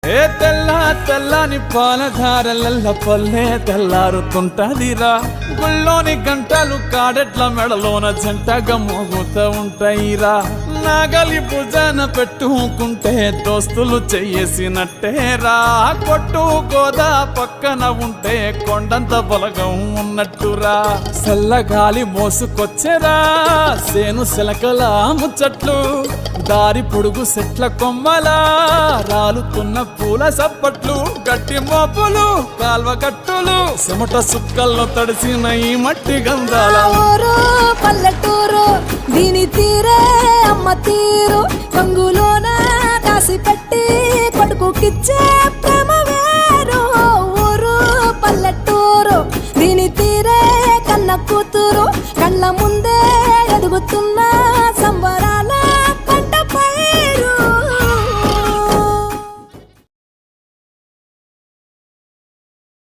ఏ తెల్ల తెల్లని పాలధారలల్ల పల్లె తెల్లారుతుంటదిరా గుళ్ళోని గంటలు కాడెట్ల మెడలోన జంటగా మోగుతూ ఉంటాయిరా నాగలి భుజాన పెట్టుకుంటే దోస్తులు చెయ్యేసినట్టేరా కొట్టు గోదా పక్కన ఉంటే కొండంత బలగం ఉన్నట్టురా చల్లగాలి మోసుకొచ్చెరా సేను శిలకల ముచ్చట్లు దారి పొడుగు చెట్ల కొమ్మలా రాలుతున్న పూల సప్పట్లు గట్టి మోపులు కాల్వ కట్టులు చెమట సుక్కల్లో తడిసిన ఈ మట్టి గంధాల ఊరు పల్లెటూరు దీని తీరే అమ్మ తీరు రంగులోన దాసి పెట్టి కొడుకుకిచ్చే